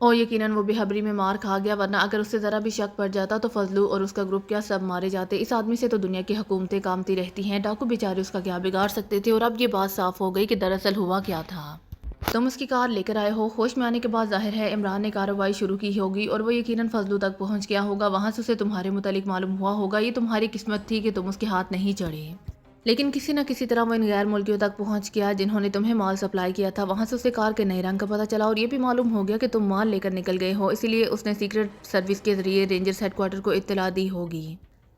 اور یقیناً وہ بےخبری میں مار کھا گیا، ورنہ اگر اس سے ذرا بھی شک پڑ جاتا تو فضلو اور اس کا گروپ کیا سب مارے جاتے۔ اس آدمی سے تو دنیا کی حکومتیں کامتی رہتی ہیں، ڈاکو بیچارے اس کا کیا بگاڑ سکتے تھے۔ اور اب یہ بات صاف ہو گئی کہ دراصل ہوا کیا تھا۔ تم اس کی کار لے کر آئے ہو۔ ہوش میں آنے کے بعد ظاہر ہے عمران نے کارروائی شروع کی ہوگی اور وہ یقیناً فضلو تک پہنچ گیا ہوگا۔ وہاں سے اسے تمہارے متعلق معلوم ہوا ہوگا۔ یہ تمہاری قسمت تھی کہ تم اس کے ہاتھ نہیں چڑھے، لیکن کسی نہ کسی طرح وہ ان غیر ملکیوں تک پہنچ گیا جنہوں نے تمہیں مال سپلائی کیا تھا۔ وہاں سے اسے کار کے نئے رنگ کا پتہ چلا اور یہ بھی معلوم ہو گیا کہ تم مال لے کر نکل گئے ہو، اسی لیے اس نے سیکرٹ سروس کے ذریعے رینجرز ہیڈ کوارٹر کو اطلاع دی ہوگی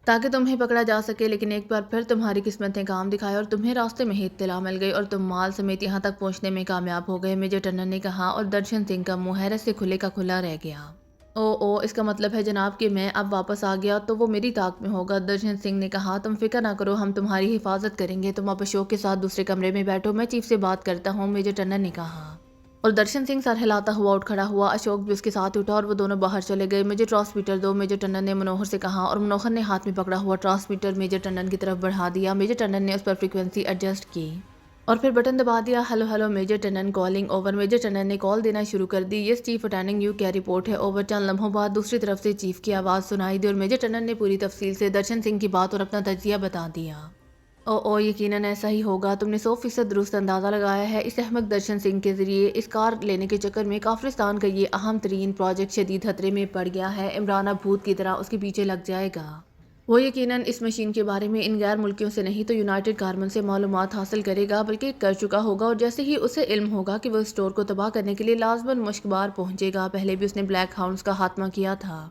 تاکہ تمہیں پکڑا جا سکے۔ لیکن ایک بار پھر تمہاری قسمت نے کام دکھایا اور تمہیں راستے میں ہی اطلاع مل گئی اور تم مال سمیت یہاں تک پہنچنے میں کامیاب ہو گئے، میجر ٹنڈن نے کہا، اور درشن سنگھ کا منہ حیرت سے کھلے کا کھلا رہ گیا۔ او اس کا مطلب ہے جناب کہ میں اب واپس آ گیا تو وہ میری طاقت میں ہوگا، درشن سنگھ نے کہا۔ تم فکر نہ کرو، ہم تمہاری حفاظت کریں گے، تم اب اشوک کے ساتھ دوسرے کمرے میں بیٹھو، میں چیف سے بات کرتا ہوں، میجر ٹنڈن نے کہا۔ اور درشن سنگھ سر ہلاتا ہوا اٹھ کھڑا ہوا۔ اشوک بھی اس کے ساتھ اٹھا اور وہ دونوں باہر چلے گئے۔ مجھے ٹرانسمیٹر دو، میجر ٹنڈن نے منوہر سے کہا، اور منوہر نے ہاتھ میں پکڑا ہوا ٹرانسمیٹر میجر ٹنڈن کی طرف بڑھا دیا۔ میجر ٹنڈن نے اس پر فریکوینسی ایڈجسٹ کی اور پھر بٹن دبا دیا۔ Hello hello major Tandon, calling over. Major Tandon نے کال دینا شروع کر دی۔ یس چیف اٹینڈنگ یو، کیا رپورٹ ہے؟ اوور۔ چند لمحوں بعد دوسری طرف سے چیف کی آواز سنائی دی اور میجر ٹنڈن نے پوری تفصیل سے درشن سنگھ کی بات اور اپنا تجزیہ بتا دیا۔ یقیناً ایسا ہی ہوگا، تم نے 100% درست اندازہ لگایا ہے۔ اس احمق درشن سنگھ کے ذریعے اس کار لینے کے چکر میں کافرستان کا یہ اہم ترین پروجیکٹ شدید خطرے میں پڑ گیا ہے۔ عمران اب بھوت کی طرح اس کے پیچھے لگ جائے گا۔ وہ یقیناً اس مشین کے بارے میں ان غیر ملکیوں سے نہیں تو یونائٹڈ کاربن سے معلومات حاصل کرے گا، بلکہ کر چکا ہوگا، اور جیسے ہی اسے علم ہوگا کہ وہ اسٹور کو تباہ کرنے کے لیے لازماً مشکبار پہنچے گا۔ پہلے بھی اس نے بلیک ہاؤنڈز کا خاتمہ کیا تھا۔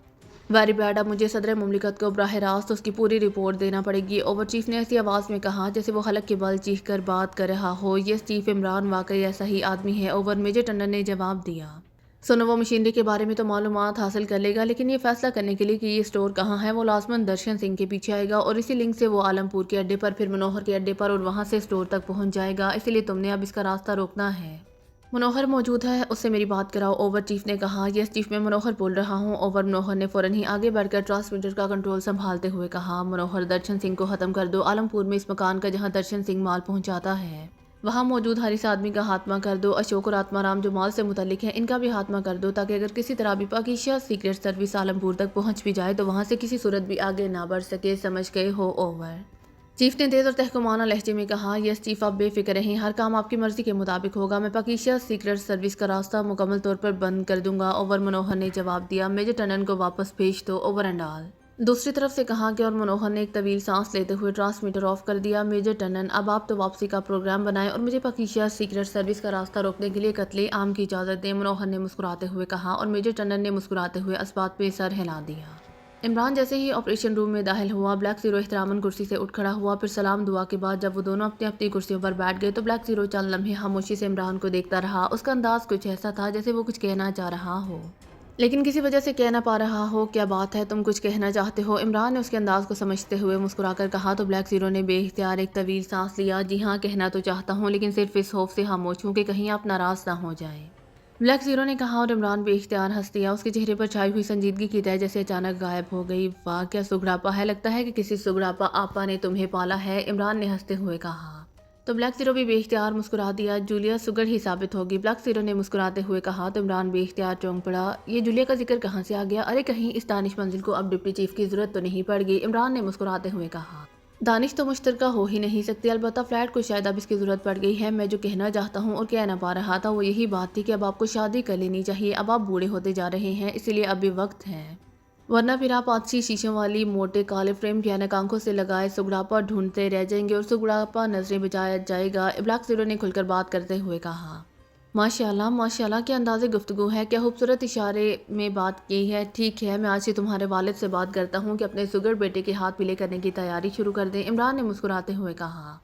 ویری بیڈ، اب مجھے صدر مملکت کو براہ راست اس کی پوری رپورٹ دینا پڑے گی۔ اوور چیف نے ایسی آواز میں کہا جیسے وہ حلق کے بل چیخ کر بات کر رہا ہو۔ یس چیف، عمران واقعی ایسا ہی آدمی ہے۔ اوور، میجر ٹنڈن نے جواب دیا۔ سنو، وہ مشینری کے بارے میں تو معلومات حاصل کر لے گا، لیکن یہ فیصلہ کرنے کے لیے کہ یہ اسٹور کہاں ہے وہ لازماً درشن سنگھ کے پیچھے آئے گا، اور اسی لنک سے وہ عالم پور کے اڈے پر، پھر منوہر کے اڈے پر، اور وہاں سے اسٹور تک پہنچ جائے گا۔ اسی لیے تم نے اب اس کا راستہ روکنا ہے۔ منوہر موجود ہے، اس سے میری بات کراؤ۔ اوور چیف نے کہا۔ یس چیف، میں منوہر بول رہا ہوں۔ اوور، منوہر نے فوراً ہی آگے بڑھ کر ٹرانسمیٹر کا کنٹرول سنبھالتے ہوئے کہا۔ منوہر، درشن سنگھ کو ختم کر دو، عالم پور میں اس مکان کا جہاں درشن سنگھ مال پہنچاتا ہے وہاں موجود ہر اس آدمی کا خاتمہ کر دو۔ اشوک اور آتما رام جو مال سے متعلق ہیں ان کا بھی خاتمہ کر دو، تاکہ اگر کسی طرح بھی پاکیزہ سیکرٹ سروس عالم پور تک پہنچ بھی جائے تو وہاں سے کسی صورت بھی آگے نہ بڑھ سکے، سمجھ گئے ہو؟ اوور چیف نے تیز اور تحکمانہ لہجے میں کہا۔ یس چیف، آپ بے فکر رہیں، ہر کام آپ کی مرضی کے مطابق ہوگا، میں پاکیزہ سیکرٹ سروس کا راستہ مکمل طور پر بند کر دوں گا۔ اوور، منوہر نے جواب دیا۔ میجر ٹنڈن کو واپس بھیج دو۔ اوور اینڈ آل، دوسری طرف سے کہا گیا، اور منوہر نے ایک طویل سانس لیتے ہوئے ٹرانسمیٹر آف کر دیا۔ میجر ٹنڈن، اب آپ تو واپسی کا پروگرام بنائیں اور مجھے پاکیزہ سیکرٹ سروس کا راستہ روکنے کے لیے قتل عام کی اجازت دیں، منوہر نے مسکراتے ہوئے کہا، اور میجر ٹنڈن نے مسکراتے ہوئے اس بات پہ سر ہلا دیا۔ عمران جیسے ہی آپریشن روم میں داخل ہوا، بلیک زیرو احتراماً کرسی سے اٹھ کھڑا ہوا، پھر سلام دعا کے بعد جب وہ دونوں اپنی اپنی کرسیوں پر بیٹھ گئے تو بلیک زیرو چند لمحے خاموشی سے عمران کو دیکھتا رہا۔ اس کا انداز کچھ ایسا تھا جیسے وہ کچھ کہنا چاہ رہا ہو لیکن کسی وجہ سے کہہ نہ پا رہا ہو۔ کیا بات ہے، تم کچھ کہنا چاہتے ہو؟ عمران نے اس کے انداز کو سمجھتے ہوئے مسکرا کر کہا تو بلیک زیرو نے بے اختیار ایک طویل سانس لیا۔ جی ہاں، کہنا تو چاہتا ہوں، لیکن صرف اس خوف سے خاموش ہوں کہ کہیں آپ ناراض نہ ہو جائیں، بلیک زیرو نے کہا، اور عمران بے اختیار ہنس دیا۔ اس کے چہرے پر چھائی ہوئی سنجیدگی کی تہ جیسے اچانک غائب ہو گئی۔ واہ، کیا سگڑاپا ہے، لگتا ہے کہ کسی سگڑاپا آپا نے تمہیں پالا ہے، عمران نے ہنستے ہوئے کہا۔ تو بلیک زیرو بھی بے اختیار مسکرا دیا۔ جولیا سگڑ ہی ثابت ہوگی، بلیک زیرو نے مسکراتے ہوئے کہا تو عمران بے اختیار چونک پڑا۔ یہ جولیا کا ذکر کہاں سے آ گیا؟ ارے کہیں اس دانش منزل کو اب ڈپٹی چیف کی ضرورت تو نہیں پڑ گئی، عمران نے مسکراتے ہوئے کہا۔ دانش تو مشترکہ ہو ہی نہیں سکتی، البتہ فلیٹ کو شاید اب اس کی ضرورت پڑ گئی ہے۔ میں جو کہنا چاہتا ہوں اور کہہ نہ پا رہا تھا وہ یہی بات تھی کہ اب آپ کو شادی کر لینی چاہیے، اب آپ بوڑھے ہوتے جا رہے ہیں، اسی لیے اب بھی وقت ہے، ورنہ پھر آپ آتشی شیشوں والی موٹے کالے فریم کی اینک آنکھوں سے لگائے سگڑاپا ڈھونڈتے رہ جائیں گے اور سگڑاپا نظریں بچایا جائے گا، بلیک زیرو نے کھل کر بات کرتے ہوئے کہا۔ ماشاءاللہ ماشاءاللہ، کیا انداز گفتگو ہے، کیا خوبصورت اشارے میں بات کی ہے۔ ٹھیک ہے، میں آج سے تمہارے والد سے بات کرتا ہوں کہ اپنے سگڑ بیٹے کے ہاتھ پیلے کرنے کی تیاری شروع کر دیں، عمران نے مسکراتے ہوئے کہا۔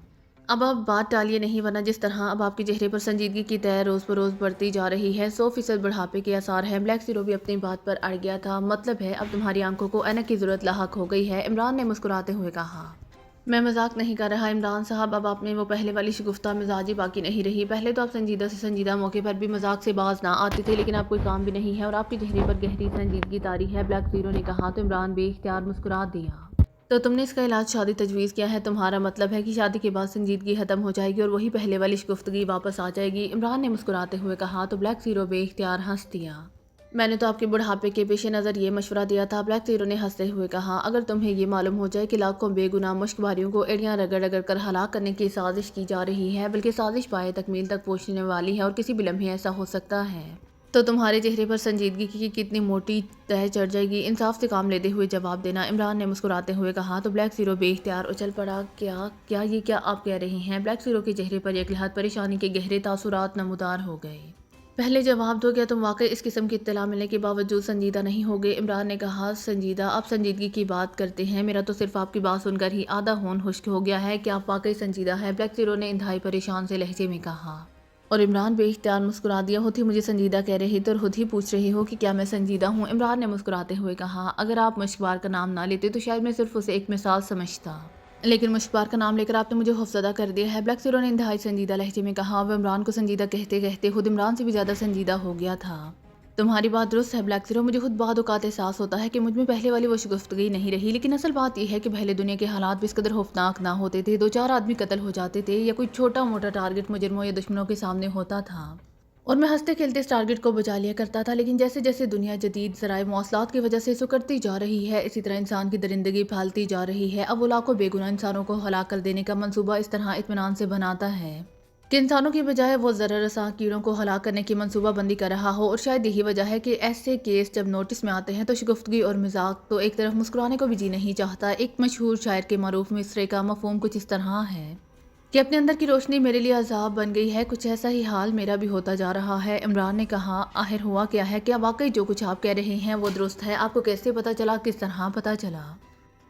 اب آپ بات ٹالیے نہیں، ورنہ جس طرح اب آپ کے چہرے پر سنجیدگی کی تہ روز بروز بڑھتی جا رہی ہے، 100% بڑھاپے کے آثار ہیں۔ بلیک زیرو بھی اپنی بات پر اڑ گیا تھا۔ مطلب ہے اب تمہاری آنکھوں کو اینک کی ضرورت لاحق ہو گئی ہے، عمران نے مسکراتے ہوئے کہا۔ میں مذاق نہیں کر رہا عمران صاحب، اب آپ میں وہ پہلے والی شگفتہ مزاجی باقی نہیں رہی۔ پہلے تو آپ سنجیدہ سے سنجیدہ موقع پر بھی مذاق سے باز نہ آتے تھے، لیکن اب کوئی کام بھی نہیں ہے اور آپ کے چہرے پر گہری سنجیدگی طاری ہے، بلیک زیرو نے کہا تو عمران بے اختیار مسکرا دیا۔ تو تم نے اس کا علاج شادی تجویز کیا ہے، تمہارا مطلب ہے کہ شادی کے بعد سنجیدگی ختم ہو جائے گی اور وہی پہلے والی شگفتگی واپس آ جائے گی، عمران نے مسکراتے ہوئے کہا تو بلیک زیرو بے اختیار ہنس دیا۔ میں نے تو آپ کے بڑھاپے کے پیش نظر یہ مشورہ دیا تھا، بلیک زیرو نے ہنستے ہوئے کہا۔ اگر تمہیں یہ معلوم ہو جائے کہ لاکھوں بے گناہ مشک باریوں کو ایڑیاں رگڑ رگڑ کر ہلاک کرنے کی سازش کی جا رہی ہے، بلکہ سازش پائے تکمیل تک پہنچنے والی ہے اور کسی بھی لمحے ایسا ہو سکتا ہے، تو تمہارے چہرے پر سنجیدگی کی کتنی موٹی تہ چڑھ جائے گی۔ انصاف سے کام لیتے ہوئے جواب دینا، عمران نے مسکراتے ہوئے کہا۔ تو بلیک زیرو بے اختیار اچھل پڑا۔ کیا آپ کہہ رہے ہیں؟ بلیک زیرو کے چہرے پر ایک لحظ پریشانی کے گہرے تاثرات نمودار ہو گئے۔ پہلے جواب دو، کیا تم واقعی اس قسم کی اطلاع ملنے کے باوجود سنجیدہ نہیں ہوگے؟ عمران نے کہا۔ سنجیدہ؟ آپ سنجیدگی کی بات کرتے ہیں، میرا تو صرف آپ کی بات سن کر ہی آدھا ہون خشک ہو گیا ہے کہ آپ واقعی سنجیدہ ہیں، بلیک زیرو نے انتہائی پریشان سے لہجے میں کہا۔ اور عمران بے اختیار مسکرا دیا۔ خود ہی مجھے سنجیدہ کہہ رہے تھے اور خود ہی پوچھ رہے ہو کہ کیا میں سنجیدہ ہوں؟ عمران نے مسکراتے ہوئے کہا۔ اگر آپ مشکبار کا نام نہ لیتے تو شاید میں صرف اسے ایک مثال سمجھتا، لیکن مشکبار کا نام لے کر آپ نے مجھے خوفزدہ کر دیا ہے، بلیک زیرو نے انتہائی سنجیدہ لہجے میں کہا۔ وہ عمران کو سنجیدہ کہتے کہتے خود عمران سے بھی زیادہ سنجیدہ ہو گیا تھا۔ تمہاری بات درست ہے بلیک زیرو، مجھے خود بعض اوقات احساس ہوتا ہے کہ مجھ میں پہلے والی وہ شگفتگی نہیں رہی، لیکن اصل بات یہ ہے کہ پہلے دنیا کے حالات بھی اس قدر خوفناک نہ ہوتے تھے، 2-4 آدمی قتل ہو جاتے تھے یا کوئی چھوٹا موٹا ٹارگٹ مجرموں یا دشمنوں کے سامنے ہوتا تھا اور میں ہنستے کھیلتے اس ٹارگٹ کو بچا لیا کرتا تھا، لیکن جیسے جیسے دنیا جدید ذرائع مواصلات کی وجہ سے سکڑتی جا رہی ہے، اسی طرح انسان کی درندگی پھیلتی جا رہی ہے۔ اب وہ لاکھوں بے گناہ انسانوں کو ہلاک کر دینے کا منصوبہ اس طرح اطمینان سے بناتا ہے کہ انسانوں کی بجائے وہ ضرر رساں کیڑوں کو ہلاک کرنے کی منصوبہ بندی کر رہا ہو، اور شاید یہی وجہ ہے کہ ایسے کیس جب نوٹس میں آتے ہیں تو شگفتگی اور مذاق تو ایک طرف مسکرانے کو بھی جی نہیں چاہتا۔ ایک مشہور شاعر کے معروف مصرعے کا مفہوم کچھ اس طرح ہے کہ اپنے اندر کی روشنی میرے لیے عذاب بن گئی ہے، کچھ ایسا ہی حال میرا بھی ہوتا جا رہا ہے۔ عمران نے کہا۔ آخر ہوا کیا ہے؟ کیا واقعی جو کچھ آپ کہہ رہے ہیں وہ درست ہے؟ آپ کو کیسے پتا چلا؟ کس طرح پتا چلا؟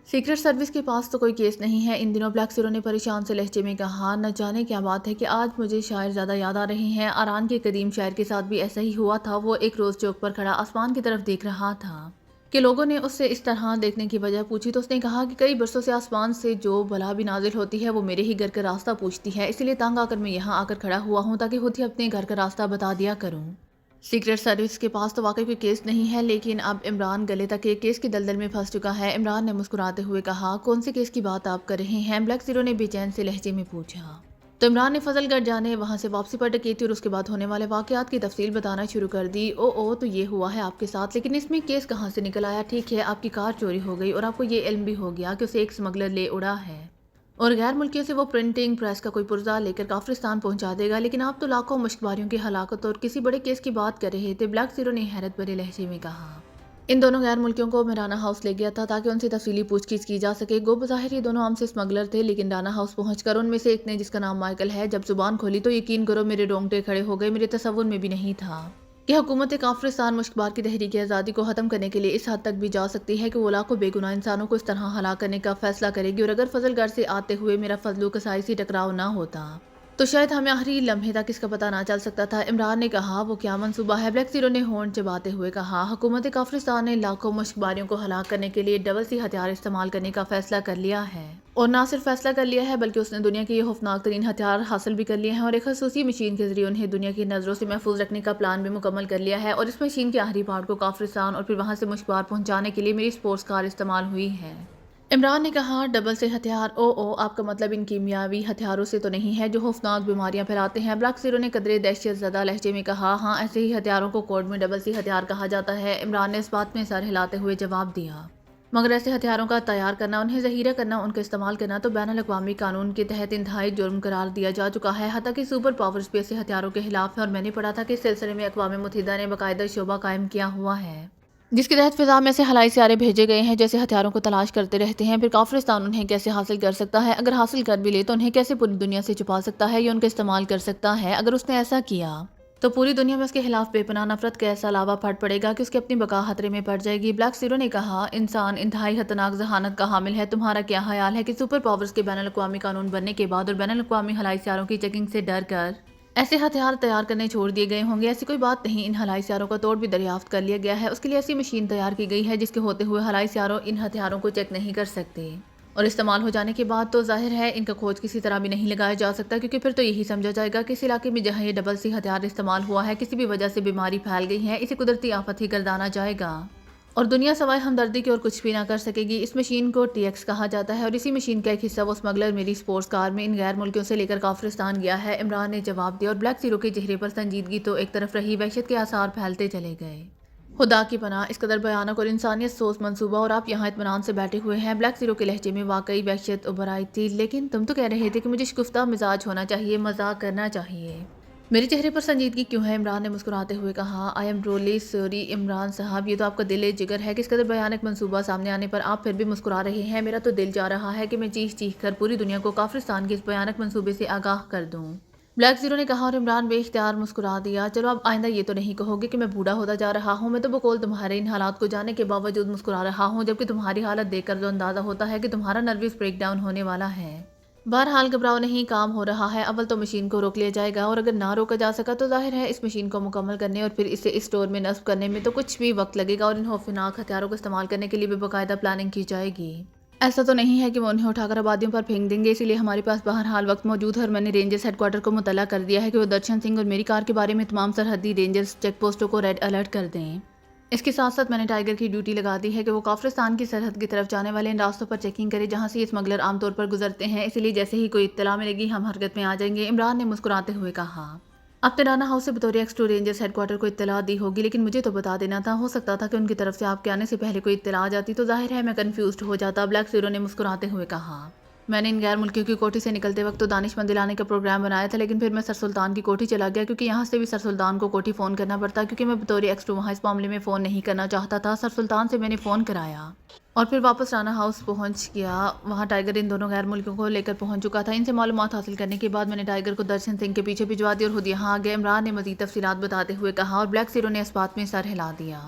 سیکرٹ سروس کے پاس تو کوئی کیس نہیں ہے ان دنوں، بلیک زیرو نے پریشان سے لہجے میں کہا۔ نہ جانے کیا بات ہے کہ آج مجھے شاعر زیادہ یاد آ رہے ہیں۔ آران کے قدیم شاعر کے ساتھ بھی ایسا ہی ہوا تھا۔ وہ ایک روز چوک پر کھڑا آسمان کی طرف دیکھ رہا تھا کہ لوگوں نے اس سے اس طرح دیکھنے کی وجہ پوچھی تو اس نے کہا کہ کئی برسوں سے آسمان سے جو بلا بھی نازل ہوتی ہے وہ میرے ہی گھر کا راستہ پوچھتی ہے، اسی لیے تنگ آ کر میں یہاں آ کر کھڑا ہوا ہوں تاکہ خود ہی اپنے گھر کا راستہ بتا دیا کروں۔ سیکرٹ سروس کے پاس تو واقعی کوئی کیس نہیں ہے، لیکن اب عمران گلے تک ایک کیس کی دلدل میں پھنس چکا ہے۔ عمران نے مسکراتے ہوئے کہا۔ کون سے کیس کی بات آپ کر رہے ہیں؟ بلیک زیرو نے بے چین سے لہجے میں پوچھا۔ تو عمران نے فضل گڑھ جانے، وہاں سے واپسی پر ڈکیتی اور اس کے بعد ہونے والے واقعات کی تفصیل بتانا شروع کر دی۔ تو یہ ہوا ہے آپ کے ساتھ، لیکن اس میں کیس کہاں سے نکل آیا؟ ٹھیک ہے، آپ کی کار چوری ہو گئی اور آپ کو یہ علم بھی ہو گیا کہ اسے ایک اسمگلر لے اڑا ہے اور غیر ملکیوں سے وہ پرنٹنگ پریس کا کوئی پرزہ لے کر کافرستان پہنچا دے گا، لیکن آپ تو لاکھوں مشکباریوں کی ہلاکت اور کسی بڑے کیس کی بات کر رہے تھے، بلیک زیرو نے حیرت بھرے لہجے میں کہا۔ ان دونوں غیر ملکیوں کو میں رانا ہاؤس لے گیا تھا تاکہ ان سے تفصیلی پوچھ گچھ کی جا سکے۔ گو بظاہر یہ دونوں ہم سے اسمگلر تھے، لیکن رانا ہاؤس پہنچ کر ان میں سے ایک نے، جس کا نام مائیکل ہے، جب زبان کھولی تو یقین کرو میرے رونگٹے کھڑے ہو گئے۔ میرے تصور میں بھی نہیں تھا کہ حکومت کافرستان مشکبار کی تحریک آزادی کو ختم کرنے کے لیے اس حد تک بھی جا سکتی ہے کہ وہ لاکھوں بے گناہ انسانوں کو اس طرح ہلاک کرنے کا فیصلہ کرے گی، اور اگر فضل گڑھ سے آتے ہوئے میرا فضل و کسائی ٹکراؤ نہ ہوتا تو شاید ہمیں آخری لمحے تک اس کا پتہ نہ چل سکتا تھا۔ عمران نے کہا۔ وہ کیا منصوبہ ہے؟ بلیک زیرو نے ہونٹ چباتے ہوئے کہا۔ حکومت کافرستان نے لاکھوں مشکباریوں کو ہلاک کرنے کے لیے ڈبل سی ہتھیار استعمال کرنے کا فیصلہ کر لیا ہے، اور نہ صرف فیصلہ کر لیا ہے بلکہ اس نے دنیا کے یہ خوفناک ترین ہتھیار حاصل بھی کر لیے ہیں، اور ایک خصوصی مشین کے ذریعے انہیں دنیا کی نظروں سے محفوظ رکھنے کا پلان بھی مکمل کر لیا ہے، اور اس مشین کے آخری پارٹ کو کافرستان اور پھر وہاں سے مشکبار پہنچانے کے لیے میری سپورٹس کار استعمال ہوئی ہے۔ عمران نے کہا۔ ڈبل سے ہتھیار؟ آپ کا مطلب ان کیمیاوی ہتھیاروں سے تو نہیں ہے جو خوفناک بیماریاں پھیلاتے ہیں؟ بلیک زیرو نے قدرے دہشت زدہ لہجے میں کہا۔ ہاں، ایسے ہی ہتھیاروں کو کوڈ میں ڈبل سی ہتھیار کہا جاتا ہے، عمران نے اس بات میں سر ہلاتے ہوئے جواب دیا۔ مگر ایسے ہتھیاروں کا تیار کرنا، انہیں ذخیرہ کرنا، ان کا استعمال کرنا تو بین الاقوامی قانون کے تحت انتہائی جرم قرار دیا جا چکا ہے، حتیٰ کہ سپر پاورز بھی ایسے ہتھیاروں کے خلاف ہیں، اور میں نے پڑھا تھا کہ اس سلسلے میں اقوام متحدہ نے باقاعدہ شعبہ قائم کیا ہوا ہے جس کے تحت فضا میں سے خلائی سیارے بھیجے گئے ہیں جیسے ہتھیاروں کو تلاش کرتے رہتے ہیں۔ پھر کافرستان انہیں کیسے حاصل کر سکتا ہے؟ اگر حاصل کر بھی لے تو انہیں کیسے پوری دنیا سے چھپا سکتا ہے یا ان کا استعمال کر سکتا ہے؟ اگر اس نے ایسا کیا تو پوری دنیا میں اس کے خلاف بے پناہ نفرت کا ایسا لاوا پھٹ پڑے گا کہ اس کی اپنی بقا خطرے میں پڑ جائے گی۔ بلیک زیرو نے کہا۔ انسان انتہائی خطرناک ذہانت کا حامل ہے۔ تمہارا کیا خیال ہے کہ سپر پاورز کے بین الاقوامی قانون بننے کے بعد اور بین الاقوامی خلائی سیاروں کی چیکنگ سے ڈر کر ایسے ہتھیار تیار کرنے چھوڑ دیے گئے ہوں گے؟ ایسی کوئی بات نہیں، ان خلائی سیاروں کا توڑ بھی دریافت کر لیا گیا ہے، اس کے لیے ایسی مشین تیار کی گئی ہے جس کے ہوتے ہوئے خلائی سیاروں ان ہتھیاروں کو چیک نہیں کر سکتے، اور استعمال ہو جانے کے بعد تو ظاہر ہے ان کا کھوج کسی طرح بھی نہیں لگایا جا سکتا، کیونکہ پھر تو یہی سمجھا جائے گا کہ اس علاقے میں جہاں یہ ڈبل سی ہتھیار استعمال ہوا ہے کسی بھی وجہ سے بیماری پھیل گئی ہے، اسے قدرتی آفت ہی گردانا جائے گا، اور دنیا سوائے ہمدردی کے اور کچھ بھی نہ کر سکے گی۔ اس مشین کو ٹی ایکس کہا جاتا ہے، اور اسی مشین کا ایک حصہ وہ اسمگلر میری سپورٹس کار میں ان غیر ملکیوں سے لے کر کافرستان گیا ہے، عمران نے جواب دیا، اور بلیک زیرو کے چہرے پر سنجیدگی تو ایک طرف رہی، وحشت کے آثار پھیلتے چلے گئے۔ خدا کی پناہ، اس قدر بھیانک اور انسانیت سوز منصوبہ اور آپ یہاں اطمینان سے بیٹھے ہوئے ہیں۔ بلیک زیرو کے لہجے میں واقعی وحشت ابھر آئی تھی۔ لیکن تم تو کہہ رہے تھے کہ مجھے شگفتہ مزاج ہونا چاہیے، مذاق کرنا چاہیے۔ میرے چہرے پر سنجیدگی کیوں ہے؟ عمران نے مسکراتے ہوئے کہا۔ I am really sorry Imran صاحب، یہ تو آپ کا دل جگر ہے کہ اس قدر بھیانک منصوبہ سامنے آنے پر آپ پھر بھی مسکرا رہے ہیں۔ میرا تو دل چاہ رہا ہے کہ میں چیخ چیخ کر پوری دنیا کو کافرستان کے اس بھیانک منصوبے سے آگاہ کر دوں۔ بلیک زیرو نے کہا اور عمران بے اختیار مسکرا دیا۔ چلو اب آئندہ یہ تو نہیں کہو گے کہ میں بوڑھا ہوتا جا رہا ہوں۔ میں تو بقول تمہارے ان حالات کو جاننے کے باوجود مسکرا رہا ہوں، جبکہ تمہاری حالت دیکھ کر تو اندازہ ہوتا ہے کہ تمہارا نروس بریک ڈاؤن ہونے والا ہے۔ بہرحال گھبراؤ نہیں، کام ہو رہا ہے۔ اول تو مشین کو روک لیا جائے گا، اور اگر نہ روکا جا سکا تو ظاہر ہے اس مشین کو مکمل کرنے اور پھر اسے اسٹور میں نصب کرنے میں تو کچھ بھی وقت لگے گا، اور ان خوفناک ہتھیاروں کو استعمال کرنے کے لیے بھی باقاعدہ پلاننگ کی جائے گی۔ ایسا تو نہیں ہے کہ وہ انہیں اٹھا کر آبادیوں پر پھینک دیں گے، اسی لیے ہمارے پاس بہرحال وقت موجود ہے، اور میں نے رینجرز ہیڈ کوارٹر کو مطلع کر دیا ہے کہ وہ درشن سنگھ اور میری کار کے بارے میں تمام سرحدی رینجرز چیک پوسٹوں کو ریڈ الرٹ کر دیں۔ اس کے ساتھ ساتھ میں نے ٹائیگر کی ڈیوٹی لگا دی ہے کہ وہ کافرستان کی سرحد کی طرف جانے والے ان راستوں پر چیکنگ کرے جہاں سے یہ اسمگلر عام طور پر گزرتے ہیں، اسی لیے جیسے ہی کوئی اطلاع ملے گی ہم حرکت میں آ جائیں گے۔ عمران نے مسکراتے ہوئے کہا۔ اب ترانا ہاؤس سے بطور ایکس-2 رینجرز ہیڈ کوارٹر کو اطلاع دی ہوگی، لیکن مجھے تو بتا دینا تھا، ہو سکتا تھا کہ ان کی طرف سے آپ کے آنے سے پہلے کوئی اطلاع آ جاتی تو ظاہر ہے میں کنفیوزڈ ہو جاتا۔ بلیک زیرو نے مسکراتے ہوئے کہا۔ میں نے ان غیر ملکیوں کی کوٹھی سے نکلتے وقت تو دانش مندی لانے کا پروگرام بنایا تھا، لیکن پھر میں سر سلطان کی کوٹھی چلا گیا، کیونکہ یہاں سے بھی سر سلطان کو کوٹھی فون کرنا پڑتا، کیونکہ میں بطور ایکس-2 وہاں اس معاملے میں فون نہیں کرنا چاہتا تھا۔ سر سلطان سے میں نے فون کرایا اور پھر واپس رانا ہاؤس پہنچ گیا۔ وہاں ٹائیگر ان دونوں غیر ملکیوں کو لے کر پہنچ چکا تھا۔ ان سے معلومات حاصل کرنے کے بعد میں نے ٹائیگر کو درشن سنگھ کے پیچھے بھجوا دیا اور خود یہاں آ گیا۔ عمران نے مزید تفصیلات بتاتے ہوئے کہا، اور بلیک زیرو نے اس بات میں سر ہلا دیا۔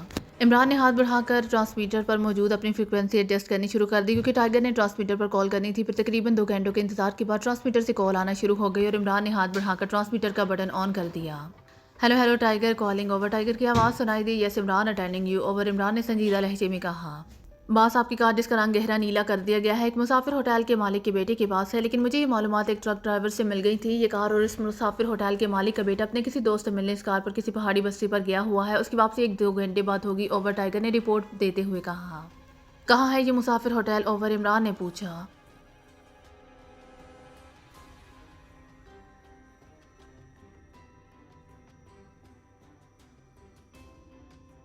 عمران نے ہاتھ بڑھا کر ٹرانسمیٹر پر موجود اپنی فریکوینسی ایڈجسٹ کرنی شروع کر دی، کیونکہ ٹائیگر نے ٹرانسمیٹر پر کال کرنی تھی۔ پھر تقریباً 2 گھنٹوں کے انتظار کے بعد ٹرانسمیٹر سے کال آنا شروع ہو گئی اور عمران نے ہاتھ بڑھا کر ٹرانسمیٹر کا بٹن آن کر دیا۔ Hello hello Tiger, calling over. Tiger کی آواز سنائی دی۔ Yes Imran, attending you over. Imran نے سنجیدہ لہجے میں کہا۔ باس، آپ کی کار جس کا رنگ گہرا نیلا کر دیا گیا ہے ایک مسافر ہوٹل کے مالک کے بیٹے کے پاس ہے، لیکن مجھے یہ معلومات ایک ٹرک ڈرائیور سے مل گئی تھی۔ یہ کار اور اس مسافر ہوٹل کے مالک کا بیٹا اپنے کسی دوست سے ملنے اس کار پر کسی پہاڑی بستی پر گیا ہوا ہے۔ اس کی واپسی 1-2 گھنٹے بعد ہوگی اوور، ٹائیگر نے رپورٹ دیتے ہوئے کہا۔ کہاں ہے یہ مسافر ہوٹل اوور؟ عمران نے پوچھا۔